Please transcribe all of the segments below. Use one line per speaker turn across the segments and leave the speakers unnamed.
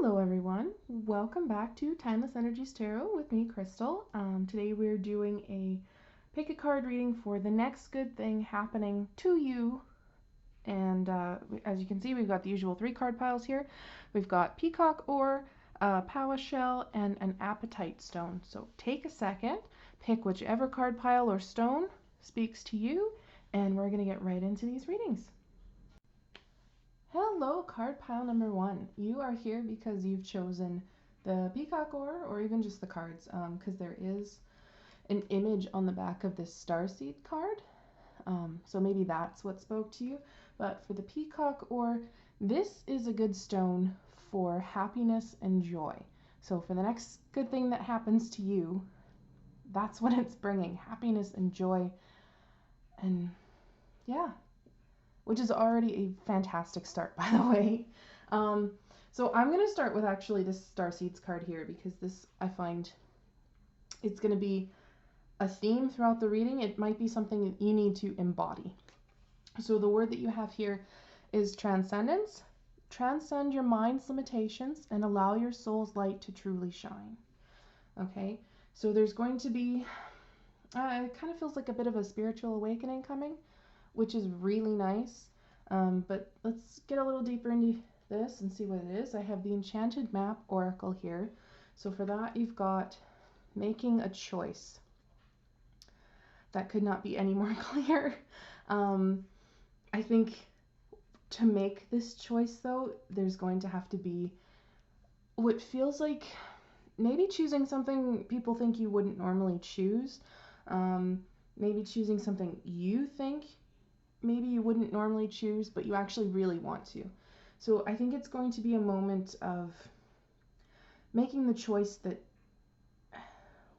Hello everyone, welcome back to Timeless Energies Tarot with me, Crystal. Today we're doing a pick a card reading for the next good thing happening to you. And as you can see, we've got the usual 3 card piles here. We've got Peacock Ore, Power Shell, and an Apatite Stone. So take a second, pick whichever card pile or stone speaks to you, and we're going to get right into these readings. Hello, card pile number 1. You are here because you've chosen the Peacock Ore, or even just the cards, because there is an image on the back of this Starseed card. So maybe that's what spoke to you. But for the Peacock Ore, this is a good stone for happiness and joy. So for the next good thing that happens to you, that's what it's bringing, happiness and joy. And yeah, which is already a fantastic start, by the way. So I'm going to start with actually this Starseeds card here, because this, I find, it's going to be a theme throughout the reading. It might be something that you need to embody. So the word that you have here is transcendence. Transcend your mind's limitations and allow your soul's light to truly shine. Okay, so there's going to be, it kind of feels like a bit of a spiritual awakening coming, which is really nice. But let's get a little deeper into this and see what it is. I have the Enchanted Map Oracle here. So for that, you've got making a choice. That could not be any more clear. I think to make this choice, though, there's going to have to be what feels like maybe choosing something people think you wouldn't normally choose. Maybe choosing something you think maybe you wouldn't normally choose, but you actually really want to. So I think it's going to be a moment of making the choice that,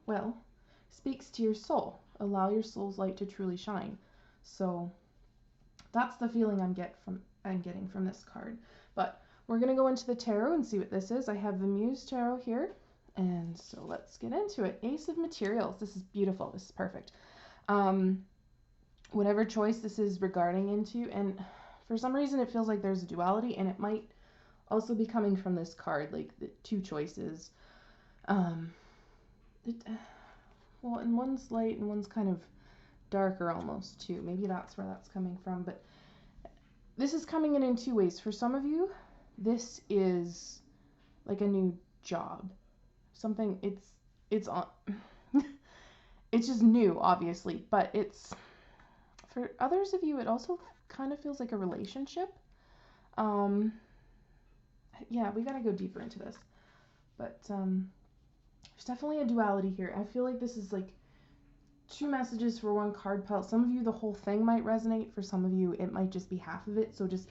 well, speaks to your soul. Allow your soul's light to truly shine. So that's the feeling I'm getting from this card. But we're going to go into the tarot and see what this is. I have the Muse Tarot here, and so let's get into it. Ace of Materials. This is beautiful. This is perfect. Whatever choice this is regarding into, and for some reason it feels like there's a duality, and it might also be coming from this card, like the 2 choices. Well, and one's light and one's kind of darker almost too. Maybe that's where that's coming from, but this is coming in 2 ways. For some of you, this is like a new job. Something, it's on it's just new, obviously, but it's, for others of you, it also kind of feels like a relationship. Yeah, we gotta go deeper into this. But there's definitely a duality here. I feel like this is like 2 messages for 1 card pile. Some of you, the whole thing might resonate. For some of you, it might just be half of it. So just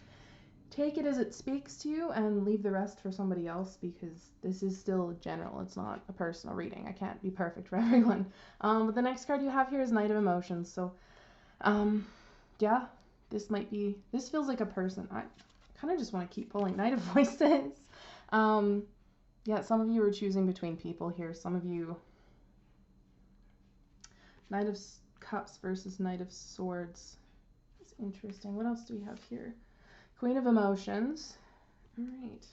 take it as it speaks to you and leave the rest for somebody else, because this is still general. It's not a personal reading. I can't be perfect for everyone. But the next card you have here is Knight of Emotions. So yeah, this feels like a person. I kind of just want to keep pulling Knight of Voices. Yeah, some of you are choosing between people here. Some of you, Knight of Cups versus Knight of Swords. It's interesting. What else do we have here? Queen of Emotions. All right.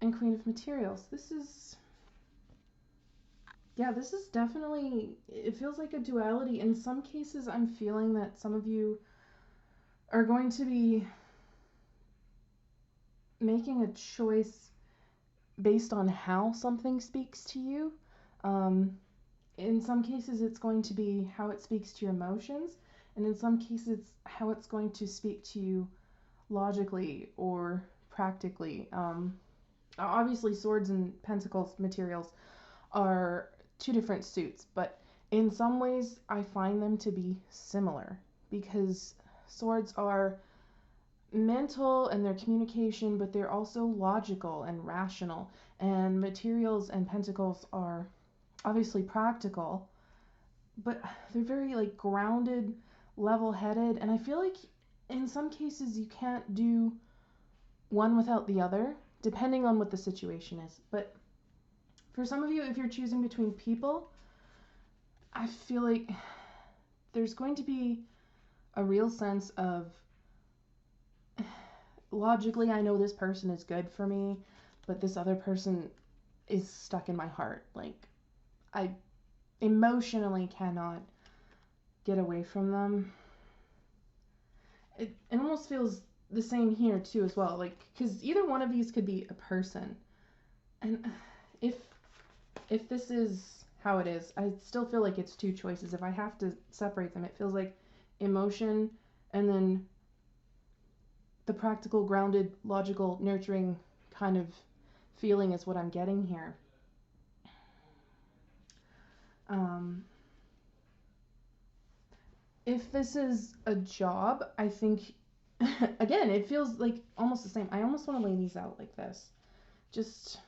And Queen of Materials. This is definitely, it feels like a duality. In some cases, I'm feeling that some of you are going to be making a choice based on how something speaks to you. In some cases, it's going to be how it speaks to your emotions, and in some cases, how it's going to speak to you logically or practically. Obviously, Swords and Pentacles materials are 2 different suits, but in some ways, I find them to be similar, because swords are mental and their communication, but they're also logical and rational, and materials and pentacles are obviously practical, but they're very like grounded, level-headed, and I feel like in some cases you can't do one without the other, depending on what the situation is. But for some of you, if you're choosing between people, I feel like there's going to be a real sense of, logically, I know this person is good for me, but this other person is stuck in my heart. Like, I emotionally cannot get away from them. It almost feels the same here too as well. Like, because either one of these could be a person, and if this is how it is, I still feel like it's two choices. If I have to separate them, it feels like emotion and then the practical, grounded, logical, nurturing kind of feeling is what I'm getting here. If this is a job, I think, again, it feels like almost the same. I almost want to lay these out like this. Just,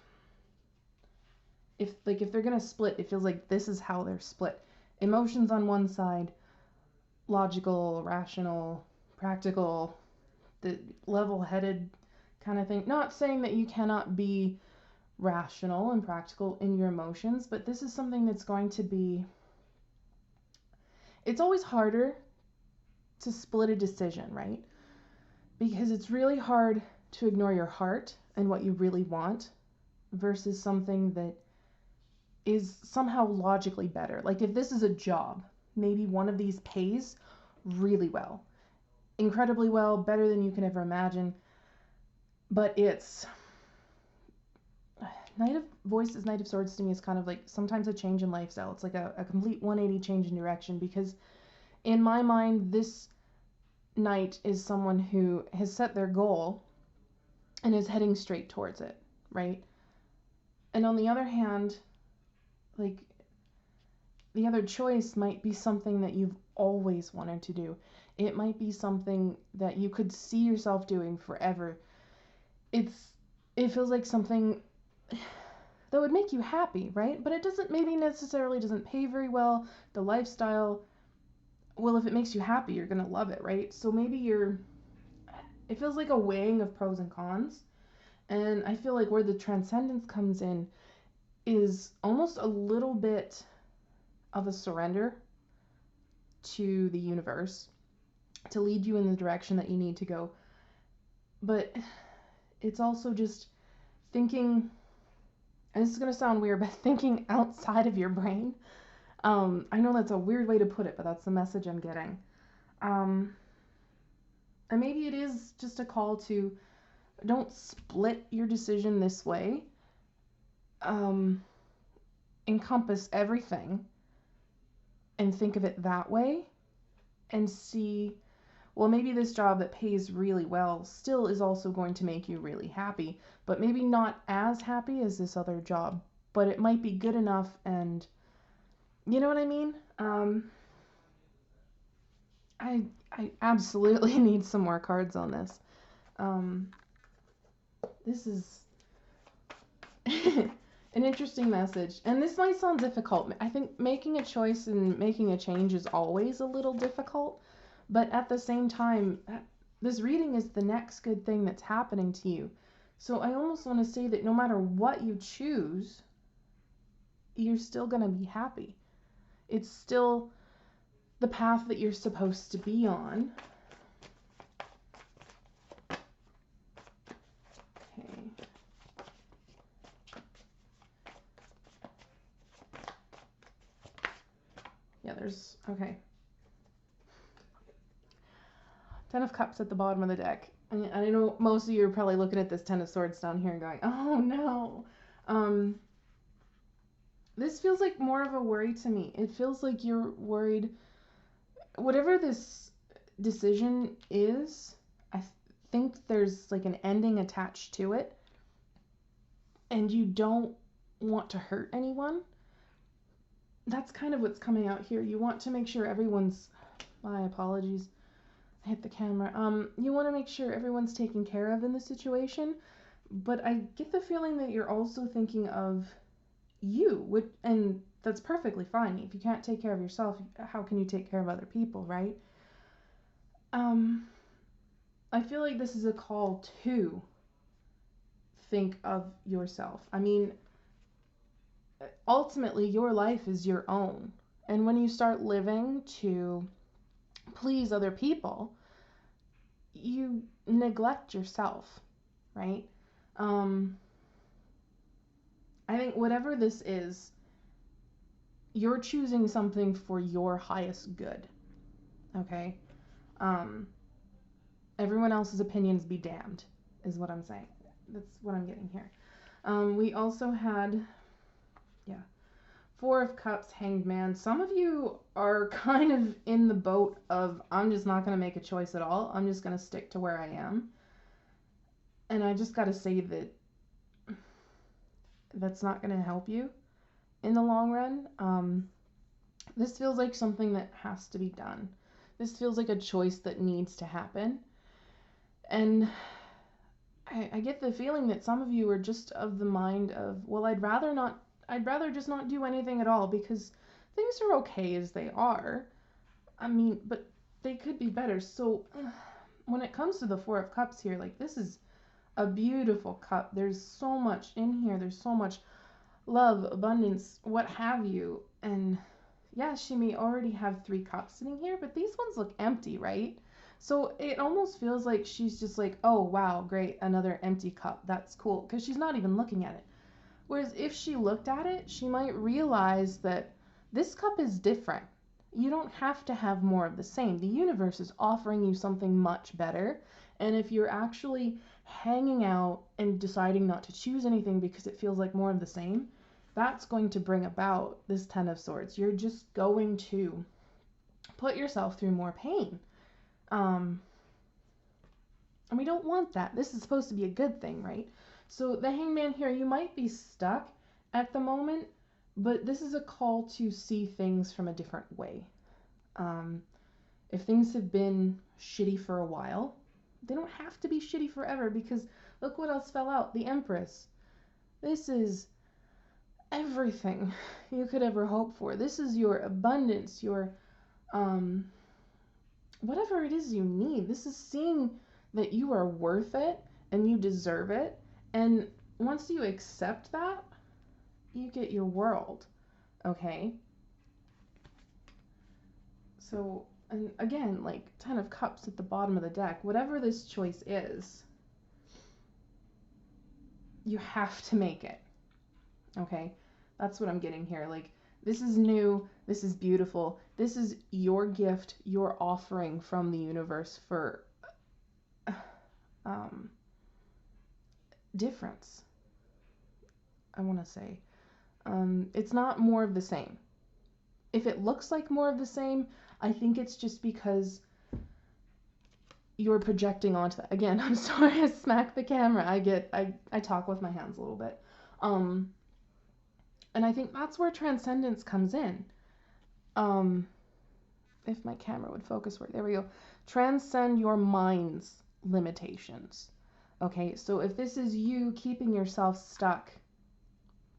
if they're going to split, it feels like this is how they're split. Emotions on one side, logical, rational, practical, the level-headed kind of thing. Not saying that you cannot be rational and practical in your emotions, but this is something that's going to be, it's always harder to split a decision, right? Because it's really hard to ignore your heart and what you really want versus something that is somehow logically better. Like if this is a job, maybe one of these pays really well, incredibly well, better than you can ever imagine, but it's Knight of Voices, Knight of Swords to me is kind of like sometimes a change in lifestyle. It's like a complete 180 change in direction, because in my mind, this knight is someone who has set their goal and is heading straight towards it, right? And on the other hand, like, the other choice might be something that you've always wanted to do. It might be something that you could see yourself doing forever. It feels like something that would make you happy, right? But it doesn't, maybe necessarily doesn't pay very well. The lifestyle, well, if it makes you happy, you're gonna love it, right? So maybe it feels like a weighing of pros and cons. And I feel like where the transcendence comes in is almost a little bit of a surrender to the universe to lead you in the direction that you need to go. But it's also just thinking, and this is going to sound weird, but thinking outside of your brain. I know that's a weird way to put it, but that's the message I'm getting. And maybe it is just a call to don't split your decision this way. Encompass everything and think of it that way and see, well, maybe this job that pays really well still is also going to make you really happy, but maybe not as happy as this other job, but it might be good enough, and you know what I mean? I absolutely need some more cards on this. This is an interesting message, and this might sound difficult. I think making a choice and making a change is always a little difficult, but at the same time, this reading is the next good thing that's happening to you. So I almost want to say that no matter what you choose, you're still going to be happy. It's still the path that you're supposed to be on. Okay. Yeah, there's, okay. Ten of Cups at the bottom of the deck. And I know most of you are probably looking at this Ten of Swords down here and going, oh no. This feels like more of a worry to me. It feels like you're worried. Whatever this decision is, I think there's like an ending attached to it. And you don't want to hurt anyone. That's kind of what's coming out here. You want to make sure everyone's, my apologies, I hit the camera. You want to make sure everyone's taken care of in the situation, but I get the feeling that you're also thinking of you, and that's perfectly fine. If you can't take care of yourself, how can you take care of other people, right? I feel like this is a call to think of yourself. I mean, ultimately, your life is your own. And when you start living to please other people, you neglect yourself, right? I think whatever this is, you're choosing something for your highest good. Okay? Um, Everyone else's opinions be damned, is what I'm saying. That's what I'm getting here. We also had, yeah, Four of Cups, Hanged Man. Some of you are kind of in the boat of, I'm just not going to make a choice at all. I'm just going to stick to where I am. And I just got to say that that's not going to help you in the long run. This feels like something that has to be done. This feels like a choice that needs to happen. And I get the feeling that some of you are just of the mind of, well, I'd rather just not do anything at all because things are okay as they are. I mean, but they could be better. So when it comes to the Four of Cups here, like, this is a beautiful cup. There's so much in here. There's so much love, abundance, what have you. And yeah, she may already have 3 cups sitting here, but these ones look empty, right? So it almost feels like she's just like, oh, wow, great, another empty cup. That's cool, because she's not even looking at it. Whereas if she looked at it, she might realize that this cup is different. You don't have to have more of the same. The universe is offering you something much better. And if you're actually hanging out and deciding not to choose anything because it feels like more of the same, that's going to bring about this Ten of Swords. You're just going to put yourself through more pain. And we don't want that. This is supposed to be a good thing, right? So the Hangman here, you might be stuck at the moment, but this is a call to see things from a different way. If things have been shitty for a while, they don't have to be shitty forever, because look what else fell out. The Empress. This is everything you could ever hope for. This is your abundance, your whatever it is you need. This is seeing that you are worth it and you deserve it. And once you accept that, you get your world. Okay? So, and again, like 10 of Cups at the bottom of the deck, whatever this choice is, you have to make it. Okay? That's what I'm getting here. Like, this is new, this is beautiful, this is your gift, your offering from the universe for difference, I want to say. It's not more of the same. If it looks like more of the same, I think it's just because you're projecting onto that. Again, I'm sorry I smacked the camera. I talk with my hands a little bit. And I think that's where transcendence comes in. If my camera would focus right, there we go. Transcend your mind's limitations. Okay, so if this is you keeping yourself stuck,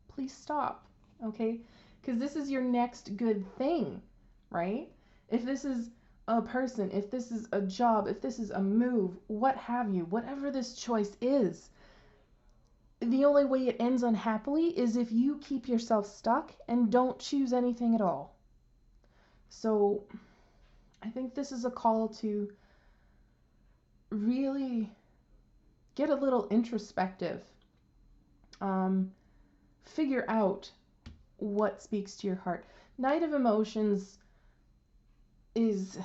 please stop, okay? Because this is your next good thing, right? If this is a person, if this is a job, if this is a move, what have you, whatever this choice is, the only way it ends unhappily is if you keep yourself stuck and don't choose anything at all. So I think this is a call to really get a little introspective. Figure out what speaks to your heart. Knight of Emotions is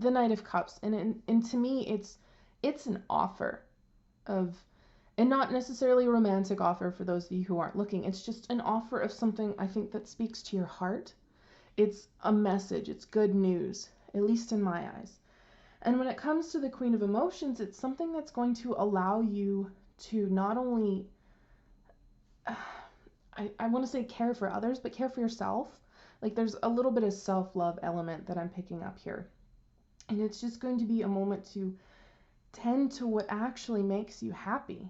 the Knight of Cups, and to me it's an offer of, and not necessarily a romantic offer for those of you who aren't looking. It's just an offer of something I think that speaks to your heart. It's a message. It's good news, at least in my eyes. And when it comes to the Queen of Emotions, it's something that's going to allow you to not only, I want to say care for others, but care for yourself. Like, there's a little bit of self-love element that I'm picking up here. And it's just going to be a moment to tend to what actually makes you happy.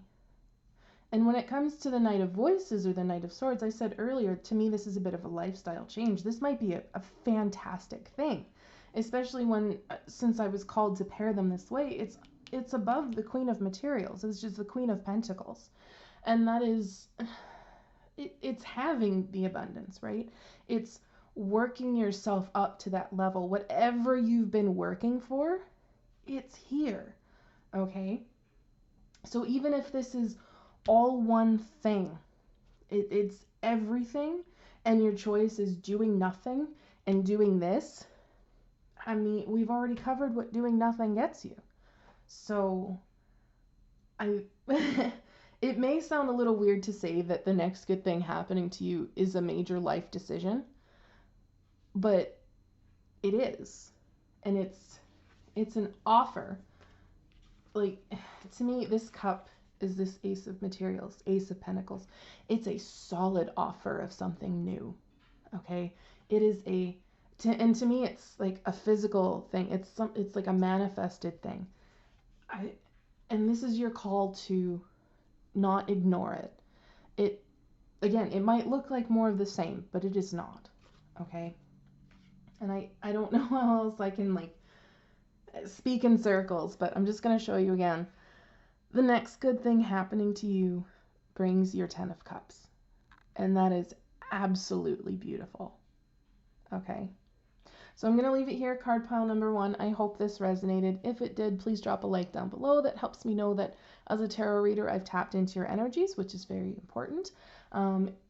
And when it comes to the Knight of Voices or the Knight of Swords, I said earlier, to me this is a bit of a lifestyle change. This might be a fantastic thing, especially when, since I was called to pair them this way, it's above the Queen of Materials. It's just the Queen of Pentacles. And that is, it's having the abundance, right? It's working yourself up to that level. Whatever you've been working for, it's here, okay? So even if this is all one thing, It's everything, and your choice is doing nothing and doing this. I mean, we've already covered what doing nothing gets you. So, I it may sound a little weird to say that the next good thing happening to you is a major life decision, but it is. And it's an offer. Like, to me, this cup is this Ace of Materials, Ace of Pentacles. It's a solid offer of something new. Okay? It is and to me it's like a physical thing. It's like a manifested thing. And this is your call to not ignore it. It again, it might look like more of the same, but it is not. Okay? And I don't know how else I can like speak in circles, but I'm just going to show you again. The next good thing happening to you brings your 10 of Cups. And that is absolutely beautiful. Okay? So I'm going to leave it here, card pile number 1. I hope this resonated. If it did, please drop a like down below. That helps me know that as a tarot reader, I've tapped into your energies, which is very important.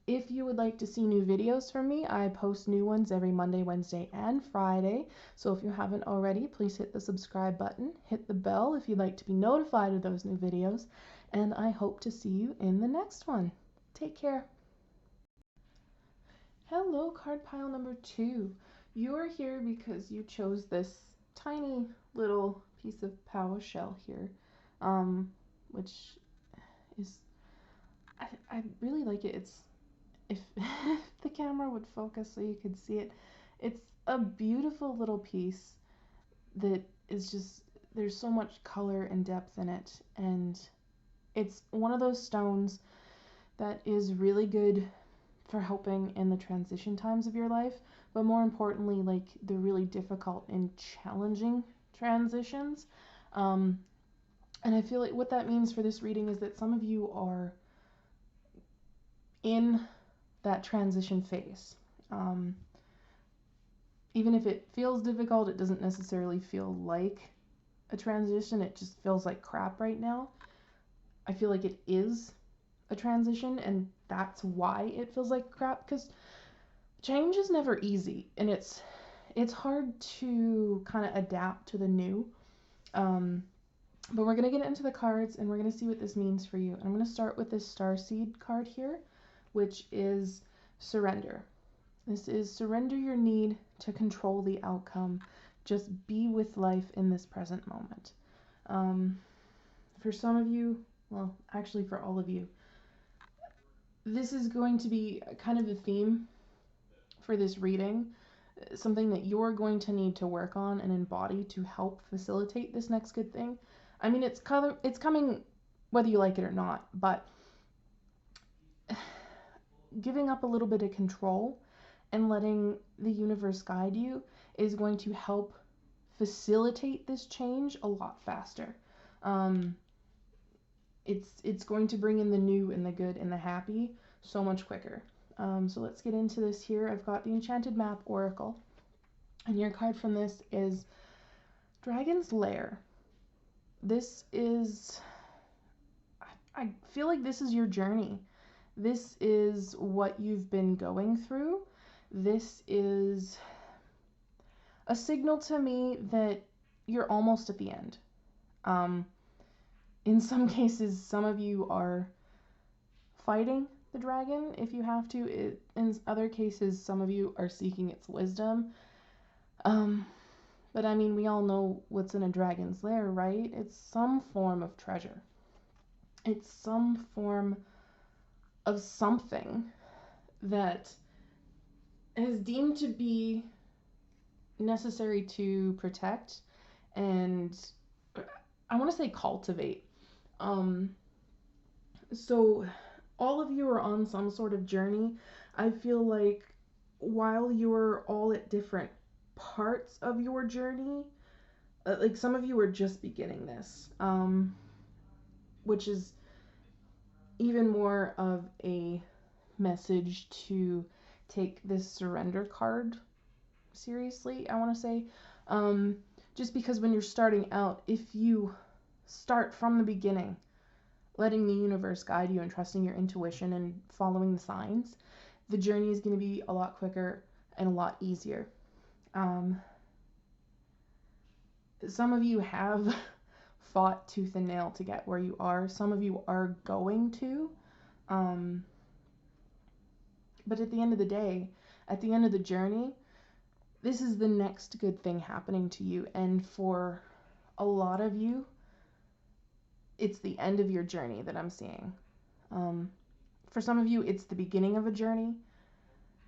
If you would like to see new videos from me, I post new ones every Monday, Wednesday, and Friday. So if you haven't already, please hit the subscribe button, hit the bell if you'd like to be notified of those new videos, and I hope to see you in the next one. Take care. Hello, card pile number 2. You are here because you chose this tiny little piece of Power Shell here, which is, I really like it. It's, if the camera would focus so you could see it, it's a beautiful little piece that is just, there's so much color and depth in it, and it's one of those stones that is really good for helping in the transition times of your life, but more importantly, like the really difficult and challenging transitions. And I feel like what that means for this reading is that some of you are in that transition phase. Even if it feels difficult, it doesn't necessarily feel like a transition. It just feels like crap right now. I feel like it is a transition, and that's why it feels like crap, because change is never easy, and it's hard to kind of adapt to the new. But we're going to get into the cards, and we're going to see what this means for you. And I'm going to start with this Starseed card here, which is surrender. This is surrender your need to control the outcome. Just be with life in this present moment. For some of you, well, actually for all of you, this is going to be kind of the theme for this reading, something that you're going to need to work on and embody to help facilitate this next good thing. I mean, it's coming whether you like it or not, but giving up a little bit of control and letting the universe guide you is going to help facilitate this change a lot faster. It's going to bring in the new and the good and the happy so much quicker. So let's get into this here. I've got the Enchanted Map Oracle, and your card from this is Dragon's Lair. This is, I feel like this is your journey. This is what you've been going through. This is a signal to me that you're almost at the end. In some cases, some of you are fighting the dragon if you have to. In other cases, some of you are seeking its wisdom. But I mean, we all know what's in a dragon's lair, right? It's some form of treasure. It's some form of something that is deemed to be necessary to protect and, I want to say, cultivate. So all of you are on some sort of journey. I feel like while you're all at different parts of your journey, like some of you are just beginning this, which is even more of a message to take this surrender card seriously, I want to say. Just because when you're starting out, if you start from the beginning, letting the universe guide you and trusting your intuition and following the signs, the journey is going to be a lot quicker and a lot easier. Some of you have fought tooth and nail to get where you are. Some of you are going to. But at the end of the day, at the end of the journey, this is the next good thing happening to you. And for a lot of you, it's the end of your journey that I'm seeing. For some of you, it's the beginning of a journey,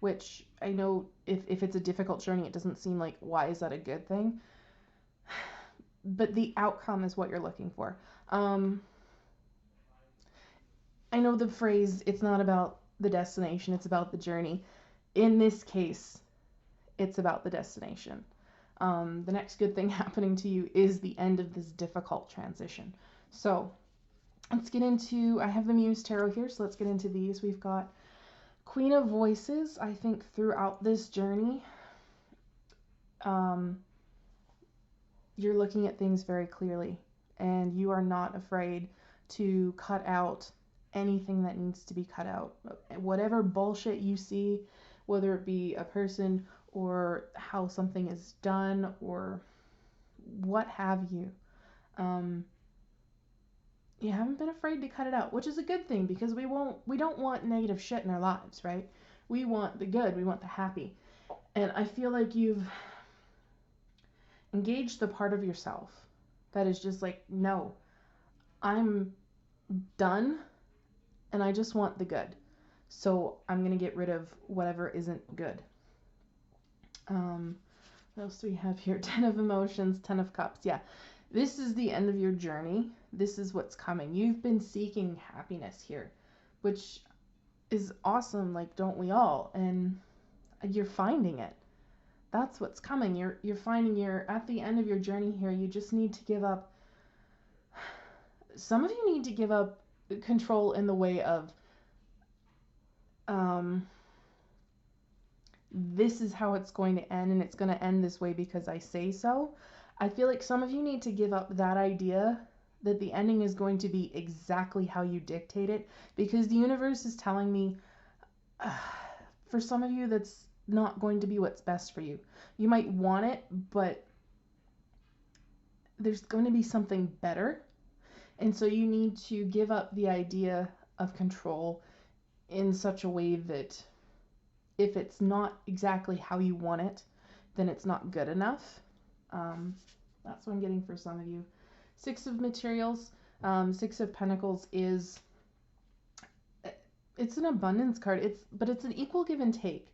which I know if it's a difficult journey, it doesn't seem like, why is that a good thing? But the outcome is what you're looking for. I know the phrase, it's not about the destination, it's about the journey. In this case, it's about the destination. The next good thing happening to you is the end of this difficult transition. So let's get into, I have the Muse Tarot here, so let's get into these. We've got Queen of Voices. I think throughout this journey, you're looking at things very clearly, and you are not afraid to cut out anything that needs to be cut out. Whatever bullshit you see, whether it be a person or how something is done or what have you, you haven't been afraid to cut it out, which is a good thing, because we don't want negative shit in our lives, right? We want the good, we want the happy. And I feel like you've engaged the part of yourself that is just like, no, I'm done and I just want the good. So I'm going to get rid of whatever isn't good. What else do we have here? 10 of Emotions, 10 of Cups. Yeah, this is the end of your journey. This is what's coming. You've been seeking happiness here, which is awesome. Like, don't we all? And you're finding it. That's what's coming. You're finding you're at the end of your journey here. You just need to give up. Some of you need to give up control in the way of this is how it's going to end, and it's going to end this way because I say so. I feel like some of you need to give up that idea that the ending is going to be exactly how you dictate it, because the universe is telling me for some of you that's not going to be what's best for you. You might want it, but there's going to be something better. And so you need to give up the idea of control in such a way that if it's not exactly how you want it, then it's not good enough. That's what I'm getting for some of you. 6 of Materials, 6 of Pentacles is, it's an abundance card, but it's an equal give and take,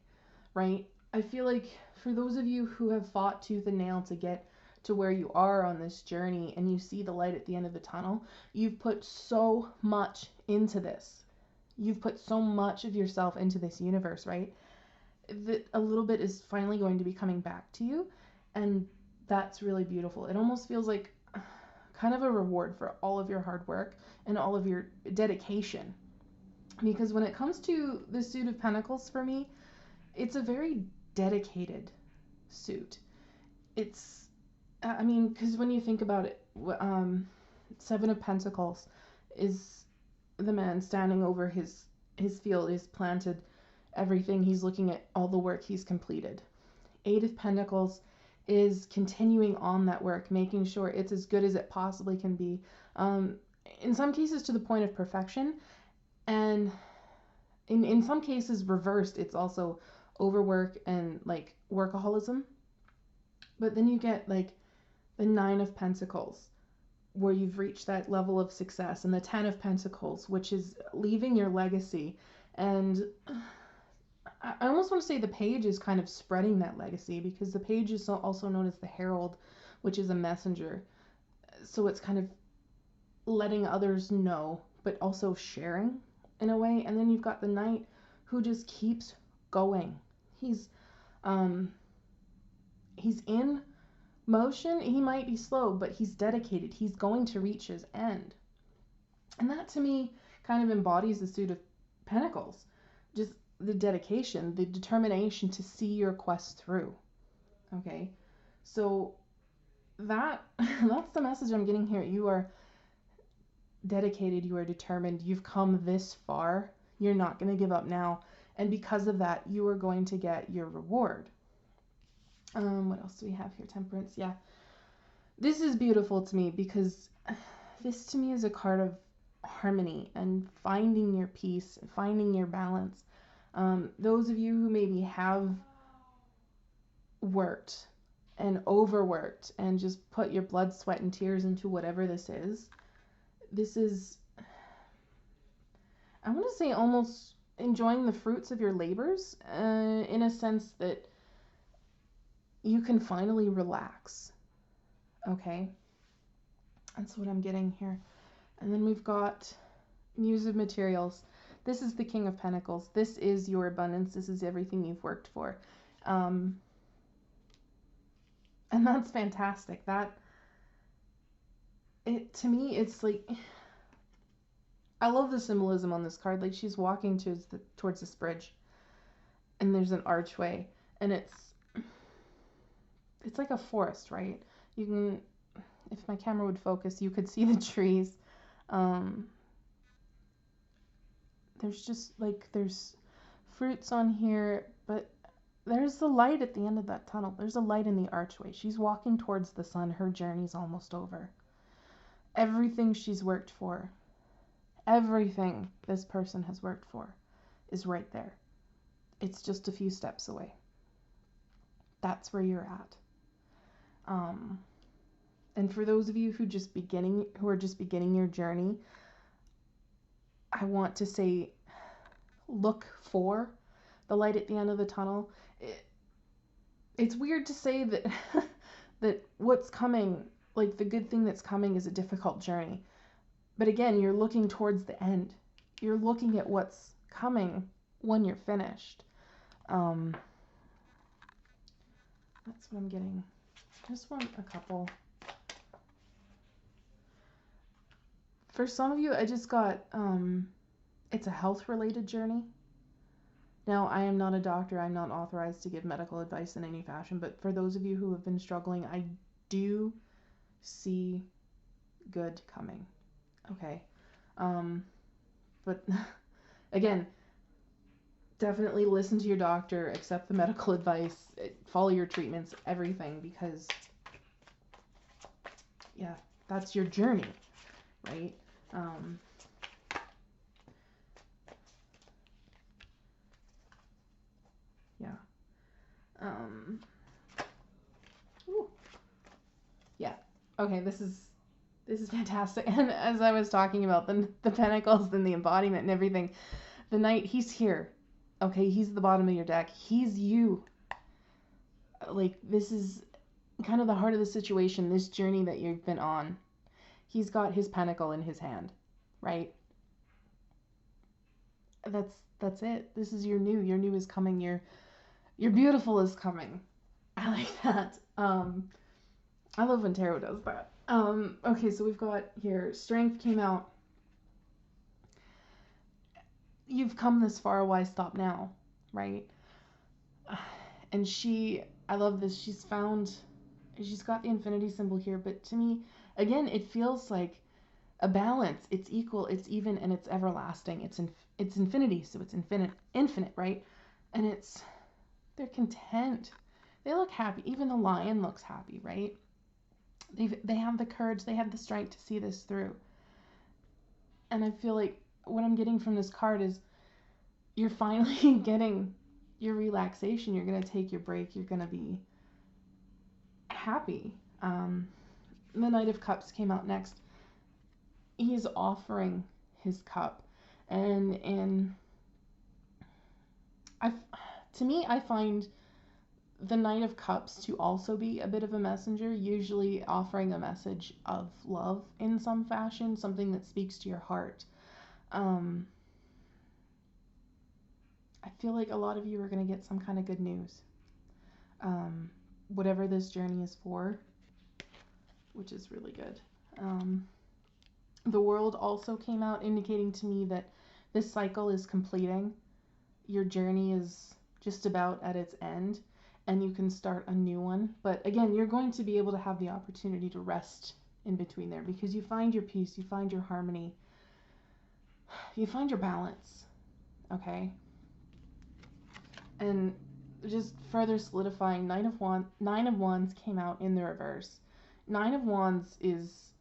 right? I feel like for those of you who have fought tooth and nail to get to where you are on this journey and you see the light at the end of the tunnel, you've put so much into this. You've put so much of yourself into this universe, right? That a little bit is finally going to be coming back to you, and that's really beautiful. It almost feels like kind of a reward for all of your hard work and all of your dedication. Because when it comes to the suit of Pentacles, for me, it's a very dedicated suit. It's, I mean, because when you think about it, 7 of Pentacles is the man standing over his field. He's planted everything. He's looking at all the work he's completed. 8 of Pentacles is continuing on that work, making sure it's as good as it possibly can be. In some cases to the point of perfection, and in some cases reversed, it's also overwork and like workaholism. But then you get like the 9 of Pentacles, where you've reached that level of success, and the 10 of Pentacles, which is leaving your legacy. And I almost want to say the page is kind of spreading that legacy, because the page is also known as the herald, which is a messenger. So it's kind of letting others know, but also sharing in a way. And then you've got the knight who just keeps going. He's in motion. He might be slow, but he's dedicated. He's going to reach his end. And that to me kind of embodies the suit of Pentacles. Just the dedication, the determination to see your quest through. Okay, so that's the message I'm getting here. You are dedicated, you are determined, you've come this far, you're not going to give up now. And because of that, you are going to get your reward. What else do we have here? Temperance. Yeah. This is beautiful to me because this to me is a card of harmony and finding your peace, finding your balance. Those of you who maybe have worked and overworked and just put your blood, sweat, and tears into whatever this is, I want to say, almost enjoying the fruits of your labors, in a sense that you can finally relax. Okay? That's what I'm getting here. And then we've got Muse of Materials. This is the King of Pentacles. This is your abundance. This is everything you've worked for. And that's fantastic. To me, it's like, I love the symbolism on this card. Like, she's walking towards this bridge, and there's an archway, and it's like a forest, right? You can, if my camera would focus, you could see the trees. There's fruits on here, but there's the light at the end of that tunnel. There's a light in the archway. She's walking towards the sun. Her journey's almost over. Everything she's worked for, everything this person has worked for is right there. It's just a few steps away. That's where you're at. And for those of you who are just beginning your journey, I want to say, look for the light at the end of the tunnel. It's weird to say that that what's coming, like the good thing that's coming, is a difficult journey. But again, you're looking towards the end. You're looking at what's coming when you're finished. That's what I'm getting. I just want a couple. For some of you, I just got, it's a health-related journey. Now, I am not a doctor. I'm not authorized to give medical advice in any fashion, but for those of you who have been struggling, I do see good coming. Okay. But again, definitely listen to your doctor, accept the medical advice, follow your treatments, everything, because yeah, that's your journey, right? Yeah. Ooh. Yeah. Okay, this is fantastic. And as I was talking about the pentacles and the embodiment and everything, the knight, he's here. Okay, he's the bottom of your deck. He's you. Like, this is kind of the heart of the situation, this journey that you've been on. He's got his pentacle in his hand, right? That's it. This is your new. Your new is coming. Your beautiful is coming. I like that. I love when tarot does that. Okay, so we've got here, Strength came out. You've come this far, why stop now, right? And I love this, she's got the infinity symbol here, but to me, again, it feels like a balance. It's equal, it's even, and it's everlasting. It's infinity, so it's infinite, right? And they're content. They look happy. Even the lion looks happy, right? They have the courage, they have the strength to see this through. And I feel like what I'm getting from this card is you're finally getting your relaxation. You're going to take your break. You're going to be happy. The Knight of Cups came out next. He's offering his cup. And to me, I find the Knight of Cups to also be a bit of a messenger, usually offering a message of love in some fashion, something that speaks to your heart. I feel like a lot of you are going to get some kind of good news. Whatever this journey is for, which is really good. The World also came out, indicating to me that this cycle is completing. Your journey is just about at its end, and you can start a new one. But again, you're going to be able to have the opportunity to rest in between there, because you find your peace, you find your harmony, you find your balance, okay? And just further solidifying, Nine of Wands came out in the reverse. Nine of Wands is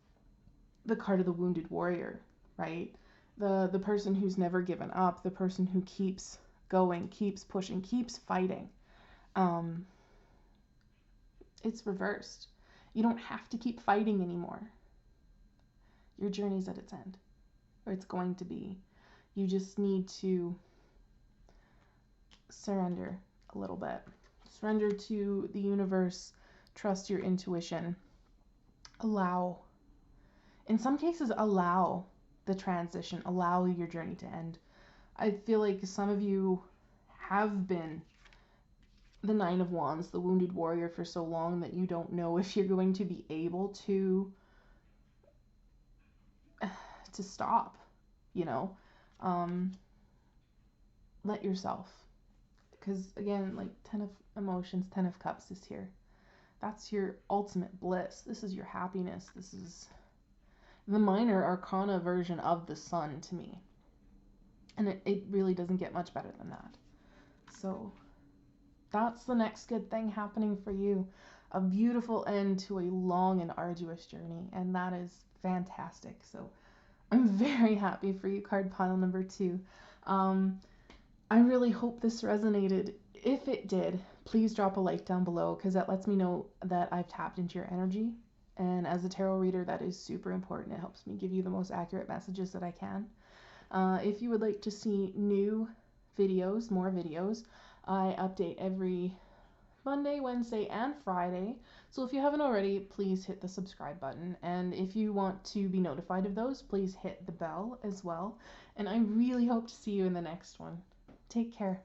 the card of the wounded warrior, right? The person who's never given up, the person who keeps going, keeps pushing, keeps fighting. It's reversed. You don't have to keep fighting anymore. Your journey's at its end, or it's going to be. You just need to surrender a little bit. Surrender to the universe, trust your intuition, allow, in some cases, allow the transition, allow your journey to end. I feel like some of you have been the Nine of Wands, the wounded warrior, for so long that you don't know if you're going to be able to stop, you know. Let yourself, because again, like 10 of emotions, 10 of cups is here. That's your ultimate bliss. This is your happiness. This is the minor arcana version of the sun to me. And it really doesn't get much better than that. So that's the next good thing happening for you. A beautiful end to a long and arduous journey. And that is fantastic. So I'm very happy for you, card pile number 2. I really hope this resonated. If it did, please drop a like down below, because that lets me know that I've tapped into your energy. And as a tarot reader, that is super important. It helps me give you the most accurate messages that I can. If you would like to see new videos, more videos, I update every Monday, Wednesday, and Friday. So if you haven't already, please hit the subscribe button. And if you want to be notified of those, please hit the bell as well. And I really hope to see you in the next one. Take care.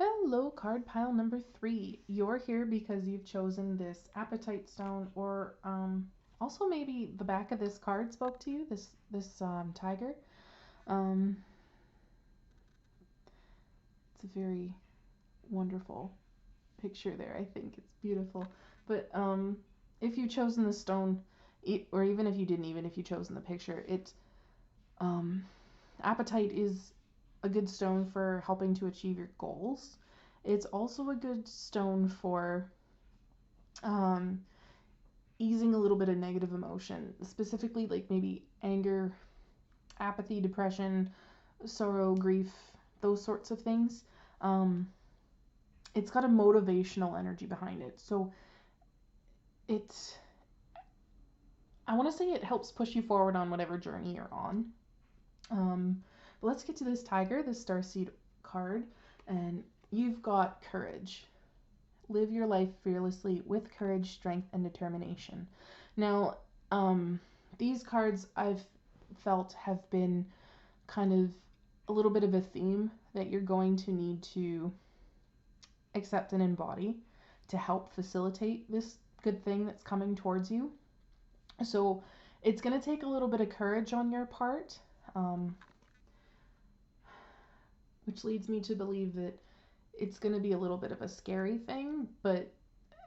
Hello, card pile number 3. You're here because you've chosen this apatite stone, or also maybe the back of this card spoke to you, this tiger. It's a very wonderful picture there. I think it's beautiful. But if you've chosen the stone, or even if you didn't, even if you've chosen the picture, apatite is a good stone for helping to achieve your goals. It's also a good stone for easing a little bit of negative emotion, specifically like maybe anger, apathy, depression, sorrow, grief, those sorts of things. It's got a motivational energy behind it. So I want to say it helps push you forward on whatever journey you're on. But let's get to this tiger, this starseed card, and you've got courage. Live your life fearlessly with courage, strength, and determination. Now, these cards I've felt have been kind of a little bit of a theme that you're going to need to accept and embody to help facilitate this good thing that's coming towards you. So it's going to take a little bit of courage on your part, which leads me to believe that it's going to be a little bit of a scary thing, but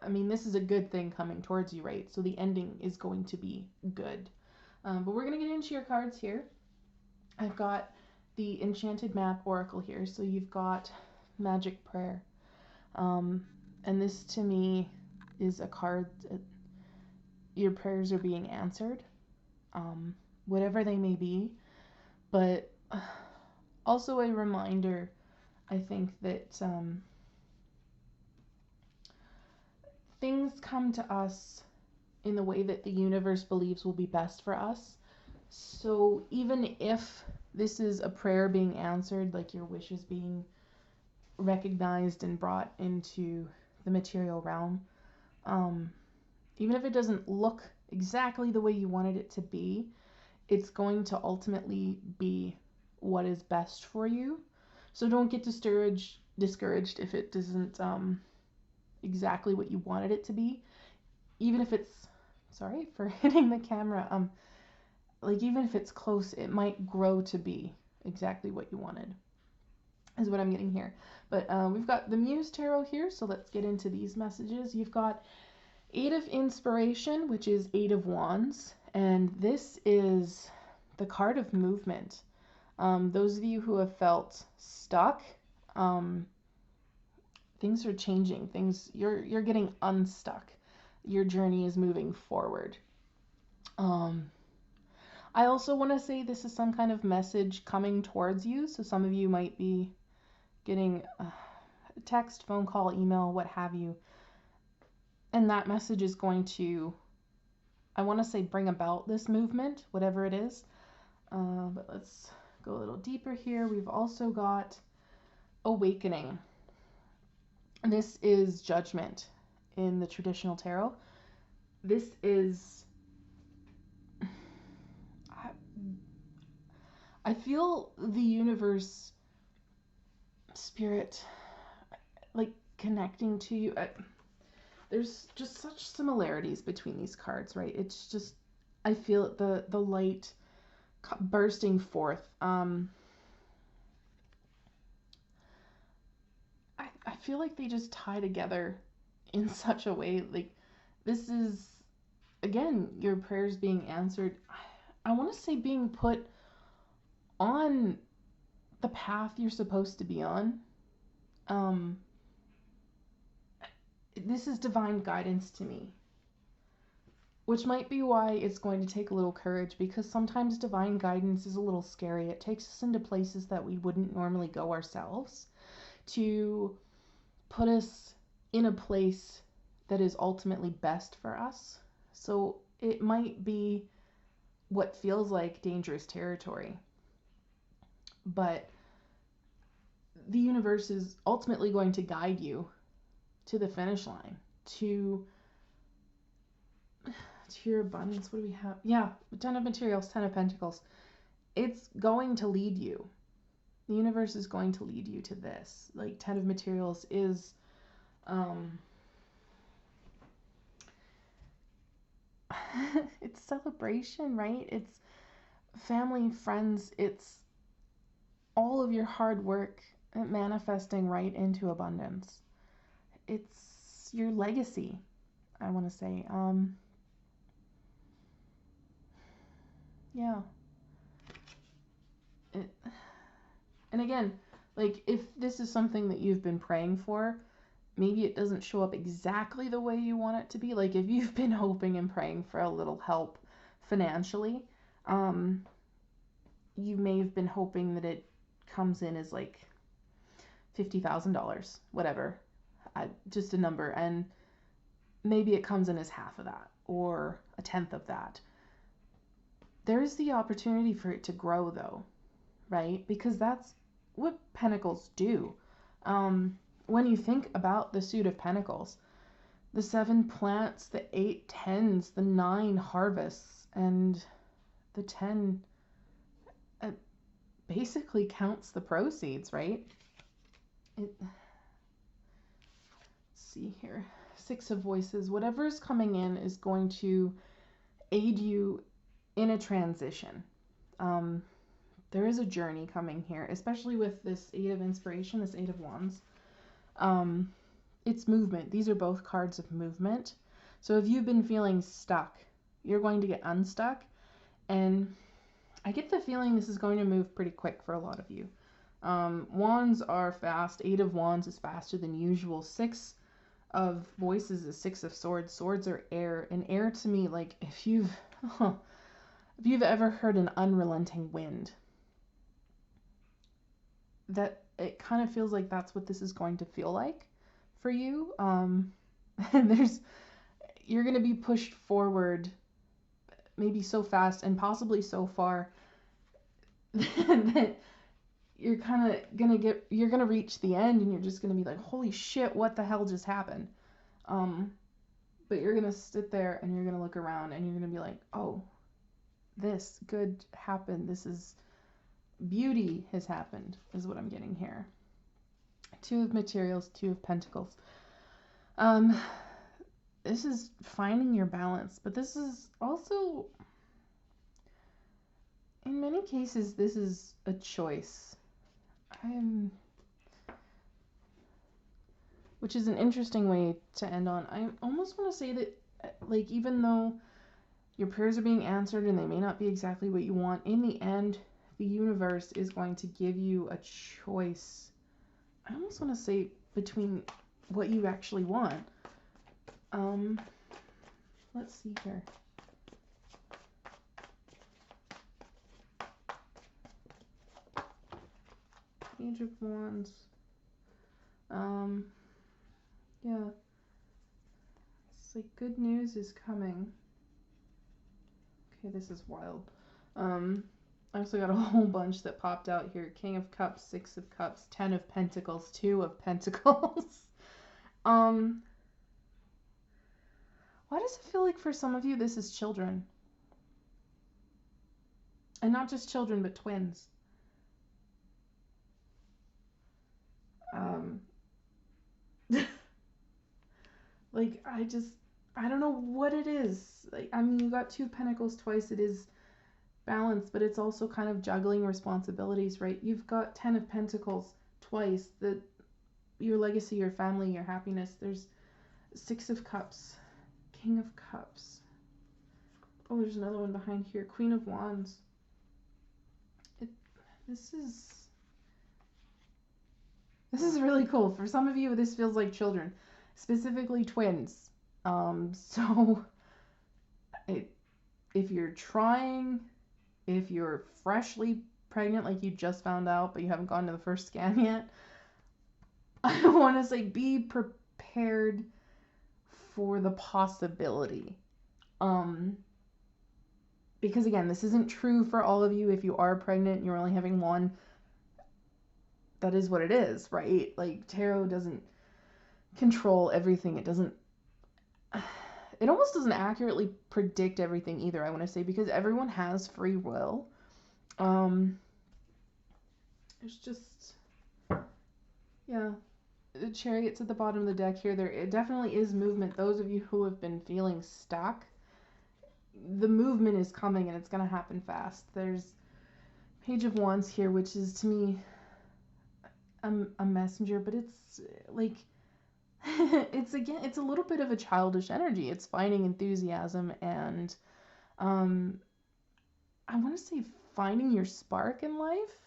I mean, this is a good thing coming towards you, right? So the ending is going to be good. But we're going to get into your cards here. I've got the Enchanted Map Oracle here. So you've got Magic Prayer. And this to me is a card that your prayers are being answered, whatever they may be. But also a reminder, I think, that things come to us in the way that the universe believes will be best for us. So even if this is a prayer being answered, like your wishes being recognized and brought into the material realm, even if it doesn't look exactly the way you wanted it to be, it's going to ultimately be what is best for you. So don't get discouraged if it doesn't exactly what you wanted it to be. Even if it's, sorry for hitting the camera, like even if it's close, it might grow to be exactly what you wanted, is what I'm getting here. But we've got the Muse Tarot here, so let's get into these messages. You've got Eight of Inspiration, which is Eight of Wands, and this is the card of movement. Those of you who have felt stuck, things are changing. You're getting unstuck. Your journey is moving forward. I also want to say this is some kind of message coming towards you. So some of you might be getting a text, phone call, email, what have you. And that message is going to, I want to say, bring about this movement, whatever it is. But let's go a little deeper here. We've also got awakening. This is judgment in the traditional tarot. This is, I feel the universe, spirit, like connecting to you. There's just such similarities between these cards, right? It's just, I feel the light bursting forth. I feel like they just tie together in such a way. Like, this is, again, your prayers being answered. I want to say being put on the path you're supposed to be on. This is divine guidance to me, which might be why it's going to take a little courage, because sometimes divine guidance is a little scary. It takes us into places that we wouldn't normally go ourselves to put us in a place that is ultimately best for us. So it might be what feels like dangerous territory, but the universe is ultimately going to guide you to the finish line, to your abundance. What do we have? Yeah, 10 of Materials, 10 of Pentacles. It's going to lead you. The universe is going to lead you to this. Like, 10 of Materials is it's celebration, right? It's family, friends, it's all of your hard work manifesting right into abundance. It's your legacy, I want to say. Yeah. And again, like, if this is something that you've been praying for, maybe it doesn't show up exactly the way you want it to be. Like, if you've been hoping and praying for a little help financially, you may have been hoping that it comes in as like $50,000, whatever, just a number, and maybe it comes in as half of that or a tenth of that. There is the opportunity for it to grow, though, right? Because that's what Pentacles do. When you think about the suit of Pentacles, the 7 plants, the 8 tens, the 9 harvests, and the 10 basically counts the proceeds, right? Let's see here. 6 of Voices. Whatever's coming in is going to aid you in a transition. There is a journey coming here, especially with this 8 of Inspiration, this 8 of Wands. It's movement. These are both cards of movement. So if you've been feeling stuck, you're going to get unstuck. And I get the feeling this is going to move pretty quick for a lot of you. Wands are fast. 8 of Wands is faster than usual. 6 of Voices is 6 of Swords. Swords are air. And air to me, like, if you've ever heard an unrelenting wind, that it kind of feels like that's what this is going to feel like for you. And you're going to be pushed forward maybe so fast and possibly so far that you're kind of you're going to reach the end and you're just going to be like, holy shit, what the hell just happened? But you're going to sit there and you're going to look around and you're going to be like, oh, this good happened. This is beauty has happened, is what I'm getting here. 2 of Materials, 2 of Pentacles. This is finding your balance, but this is also, in many cases, this is a choice. Which is an interesting way to end on. I almost want to say that Like, even though your prayers are being answered and they may not be exactly what you want, in the end, the universe is going to give you a choice. I almost want to say between what you actually want. Let's see here. Page of Wands. Yeah. It's like good news is coming. Okay, this is wild. I also got a whole bunch that popped out here. King of Cups, Six of Cups, Ten of Pentacles, Two of Pentacles. Why does it feel like for some of you this is children? And not just children, but twins. Like, I don't know what it is. Like, I mean, you got Two of Pentacles twice. It is balance, but it's also kind of juggling responsibilities, right? You've got Ten of Pentacles twice. Your legacy, your family, your happiness. There's Six of Cups, King of Cups. Oh, there's another one behind here. Queen of Wands. This is really cool. For some of you, this feels like children, specifically twins. So if you're trying, if you're freshly pregnant, like you just found out, but you haven't gone to the first scan yet, I want to say be prepared for the possibility. Because again, this isn't true for all of you. If you are pregnant and you're only having one, that is what it is, right? Like, tarot doesn't control everything. It almost doesn't accurately predict everything either, I want to say, because everyone has free will. There's just, yeah, the Chariot's at the bottom of the deck here. It definitely is movement. Those of you who have been feeling stuck, the movement is coming and it's going to happen fast. There's Page of Wands here, which is to me a messenger, but it's like it's a little bit of a childish energy. It's finding enthusiasm and I want to say finding your spark in life.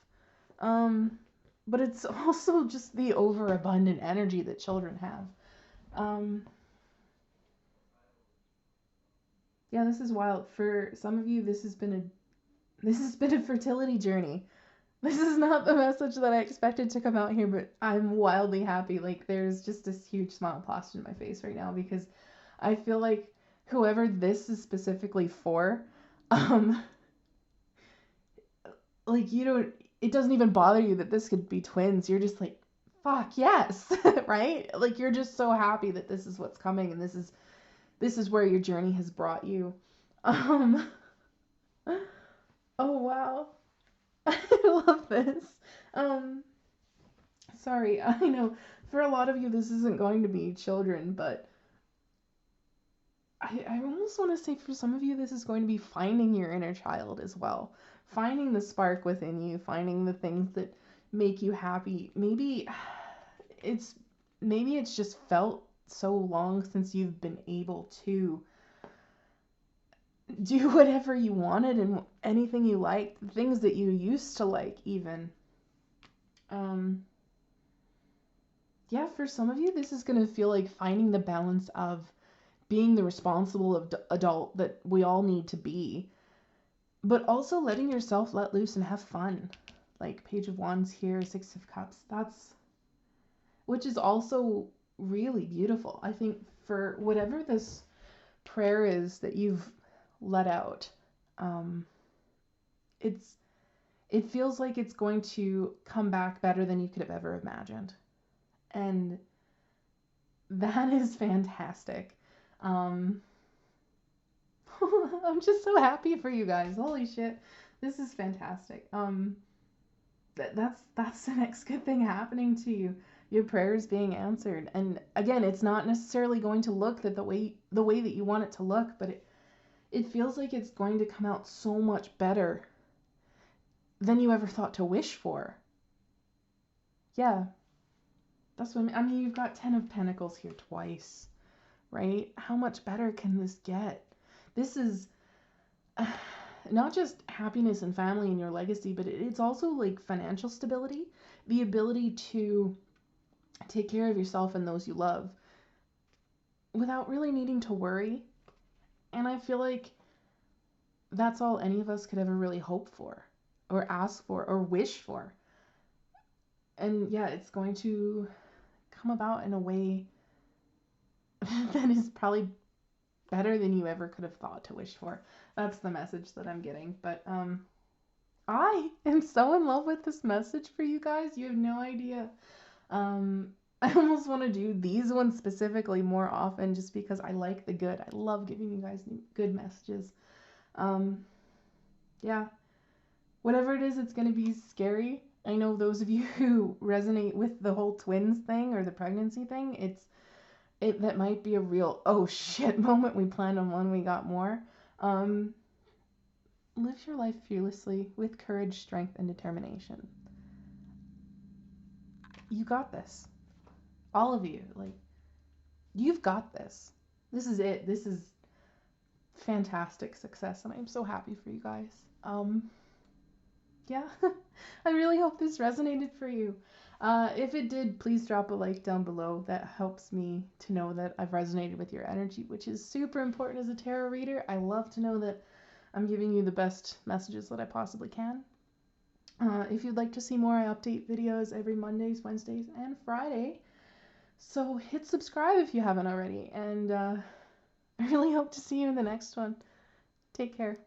But it's also just the overabundant energy that children have. Yeah, this is wild. For some of you, this has been a fertility journey. This is not the message that I expected to come out here, but I'm wildly happy. Like, there's just this huge smile plastered in my face right now because I feel like whoever this is specifically for, like, it doesn't even bother you that this could be twins. You're just like, fuck yes, right? Like, you're just so happy that this is what's coming and this is where your journey has brought you. Oh wow. I love this. Sorry, I know for a lot of you this isn't going to be children, but I almost want to say for some of you this is going to be finding your inner child as well. Finding the spark within you, finding the things that make you happy. Maybe it's just felt so long since you've been able to do whatever you wanted and anything you liked, things that you used to like even. Yeah, for some of you, this is going to feel like finding the balance of being the responsible adult that we all need to be, but also letting yourself let loose and have fun. Like Page of Wands here, Six of Cups, which is also really beautiful. I think for whatever this prayer is that you've let out, it feels like it's going to come back better than you could have ever imagined. And that is fantastic. I'm just so happy for you guys. Holy shit. This is fantastic. That's the next good thing happening to you. Your prayers being answered. And again, it's not necessarily going to look the way that you want it to look, but it feels like it's going to come out so much better than you ever thought to wish for. Yeah. That's what I mean. You've got Ten of Pentacles here twice. right? How much better can this get? This is not just happiness and family and your legacy, but it's also like financial stability, the ability to take care of yourself and those you love without really needing to worry. And I feel like that's all any of us could ever really hope for or ask for or wish for. And yeah, it's going to come about in a way that is probably better than you ever could have thought to wish for. That's the message that I'm getting. But I am so in love with this message for you guys. You have no idea. I almost want to do these ones specifically more often just because I like the good. I love giving you guys good messages. Yeah, whatever it is, it's going to be scary. I know those of you who resonate with the whole twins thing or the pregnancy thing, that might be a real oh shit moment. We planned on one, we got more. Live your life fearlessly with courage, strength, and determination. You got this. All of you, like, you've got this. This is it. This is fantastic success, and I'm so happy for you guys. Yeah, I really hope this resonated for you. If it did, please drop a like down below. That helps me to know that I've resonated with your energy, which is super important as a tarot reader. I love to know that I'm giving you the best messages that I possibly can. If you'd like to see more, I update videos every Mondays, Wednesdays, and Friday. So hit subscribe if you haven't already. And I really hope to see you in the next one. Take care.